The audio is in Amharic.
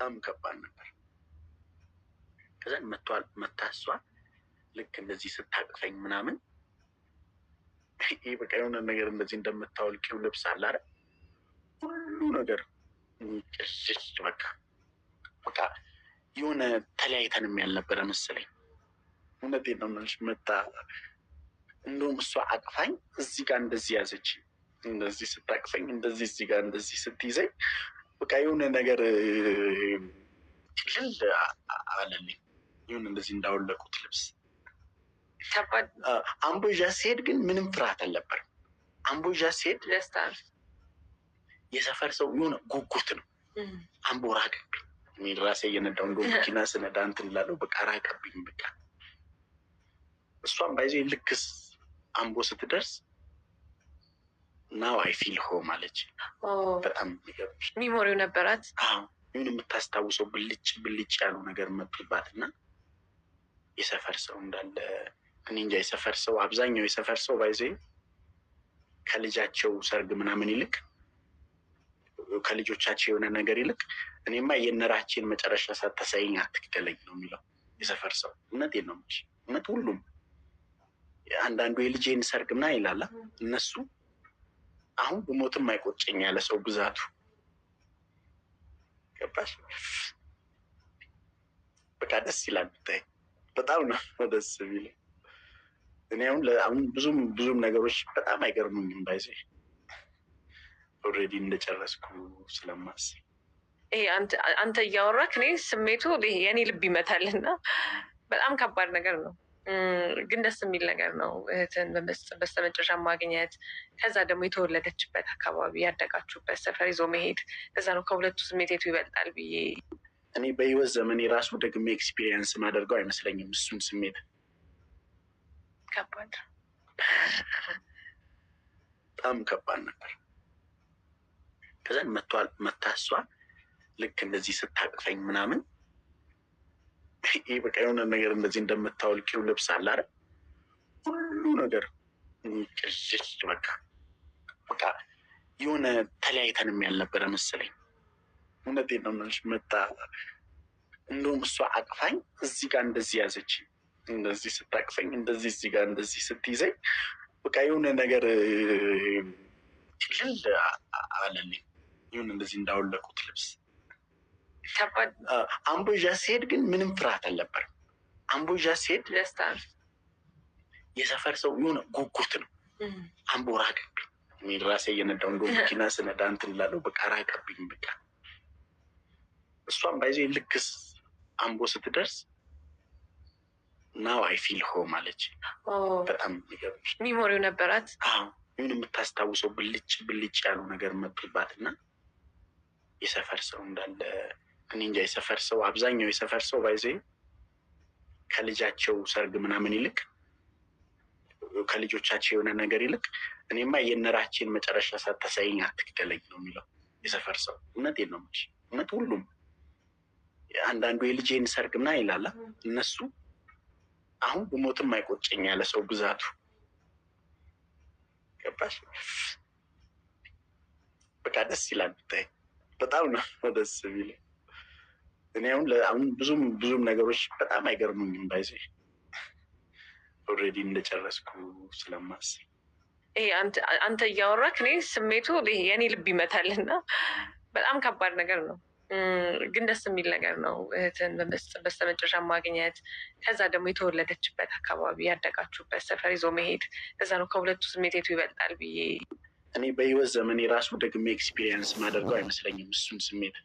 በጣም ከባድ ነበር። ከዛ መታሷ ልክ እንደዚህ ስታቅፈኝ ምናምን ይህ በቃ የሆነ ነገር እንደዚህ እንደምታወልቂው ልብስ አለ አይደል? ሁሉ ነገር ቅሽሽ በቃ የሆነ ተለያይተንም ያልነበረ መሰለኝ። እውነቴን ነው የምልሽ። መታ እንደውም እሷ አቅፋኝ እዚህ ጋር እንደዚህ ያዘች፣ እንደዚህ ስታቅፈኝ እንደዚህ እዚህ ጋር እንደዚህ ስትይዘኝ በቃ የሆነ ነገር ጭልል አለልኝ። ይሁን እንደዚህ እንዳወለቁት ልብስ አምቦዣ ሲሄድ ግን ምንም ፍርሃት አልነበረም። አምቦዣ ሲሄድ ደስታ የሰፈር ሰው የሆነ ጉጉት ነው። አምቦ ራቀብኝ። እኔ ራሴ እየነዳሁ እንደ መኪና ስነዳ እንትን እላለሁ። በቃ ራቀብኝ። በቃ እሷም ባይዜ ልክስ አምቦ ስትደርስ ናው አይ ፊል ሆም አለች። በጣም የሚገርምሽ ሚሞሪው ነበራት። ይሁን የምታስታውሰው ብልጭ ብልጭ ያሉ ነገር መጡባት እና የሰፈር ሰው እንዳለ እኔ እንጃ። የሰፈር ሰው አብዛኛው የሰፈር ሰው ባይዜ ከልጃቸው ሰርግ ምናምን ይልቅ ከልጆቻቸው የሆነ ነገር ይልቅ እኔማ የነራችን መጨረሻ ሳታሳይኝ አትግደለኝ ነው የሚለው የሰፈር ሰው። እውነቴን ነው የምልሽ። እውነት ሁሉም አንዳንዱ የልጄን ሰርግ ምናምን ይላላ። እነሱ አሁን ብሞትም አይቆጨኝ ያለ ሰው ብዛቱ ገባሽ? በቃ ደስ ይላል ብታይ። በጣም ነው ደስ የሚል። እኔ አሁን ብዙም ነገሮች በጣም አይገርሙኝም። ባይዜ ኦልሬዲ እንደጨረስኩ ስለማስብ ይሄ አንተ እያወራክ እኔ ስሜቱ የኔ ልብ ይመታልና በጣም ከባድ ነገር ነው፣ ግን ደስ የሚል ነገር ነው። እህትን በስተመጨረሻ ማግኘት፣ ከዛ ደግሞ የተወለደችበት አካባቢ ያደጋችሁበት ሰፈር ይዞ መሄድ፣ ከዛ ነው ከሁለቱ ስሜት የቱ ይበልጣል ብዬ እኔ በህይወት ዘመኔ ራሱ ደግሜ ኤክስፒሪየንስ ማደርገው አይመስለኝም እሱን ስሜት። ከባድ በጣም ከባድ ነበር። ከዛ መታሷ ልክ እንደዚህ ስታቅፈኝ ምናምን ይህ በቃ የሆነ ነገር እንደዚህ እንደምታወልቂው ልብስ አለ አይደል? ሁሉ ነገር ቅሽሽ በቃ የሆነ ተለያይተንም ያልነበረ መሰለኝ። እውነቴን ነው የምልሽ። መታ እንደውም እሷ አቅፋኝ እዚህ ጋር እንደዚህ ያዘች፣ እንደዚህ ስታቅፈኝ እንደዚህ እዚህ ጋር እንደዚህ ስትይዘኝ በቃ የሆነ ነገር ጭልል አለልኝ። ይሁን እንደዚህ እንዳወለቁት ልብስ። አምቦዣ ሲሄድ ግን ምንም ፍርሃት አልነበረም። አምቦዣ ሲሄድ ደስታ የሰፈር ሰው የሆነ ጉጉት ነው። አምቦ ራቀብኝ። እኔ ራሴ እየነዳሁ እንደ መኪና ስነዳ እንትን እላለሁ። በቃ ራቀብኝ። በቃ እሷም ባይዜ ልክስ አምቦ ስትደርስ ናው አይ ፊል ሆም አለች። በጣም የሚገርምሽ ሚሞሪው ነበራት። ይሁን የምታስታውሰው ብልጭ ብልጭ ያሉ ነገር መጡባት እና የሰፈር ሰው እንዳለ እኔ እንጃ። የሰፈር ሰው አብዛኛው የሰፈር ሰው ባይዜ ከልጃቸው ሰርግ ምናምን ይልቅ ከልጆቻቸው የሆነ ነገር ይልቅ እኔማ የነራችን መጨረሻ ሳታሳይኝ አትግደለኝ ነው የሚለው የሰፈር ሰው። እውነቴን ነው የምልሽ። እውነት ሁሉም አንዳንዱ የልጄን ሰርግ ምናምን ይላላ። እነሱ አሁን ብሞትም አይቆጨኝ ያለ ሰው ብዛቱ ገባሽ? በቃ ደስ ይላል ብታይ። በጣም ነው ደስ የሚል። እኔ አሁን ብዙም ነገሮች በጣም አይገርሙኝም። ባይዜ ኦልሬዲ እንደጨረስኩ ስለማስብ ይሄ አንተ እያወራክ እኔ ስሜቱ የኔ ልብ ይመታልና በጣም ከባድ ነገር ነው፣ ግን ደስ የሚል ነገር ነው። እህትን በስተመጨረሻ ማግኘት፣ ከዛ ደግሞ የተወለደችበት አካባቢ ያደጋችሁበት ሰፈር ይዞ መሄድ፣ ከዛ ነው ከሁለቱ ስሜት የቱ ይበልጣል ብዬ እኔ በህይወት ዘመኔ ራሱ ደግሜ ኤክስፒሪየንስ ማደርገው አይመስለኝም እሱን ስሜት።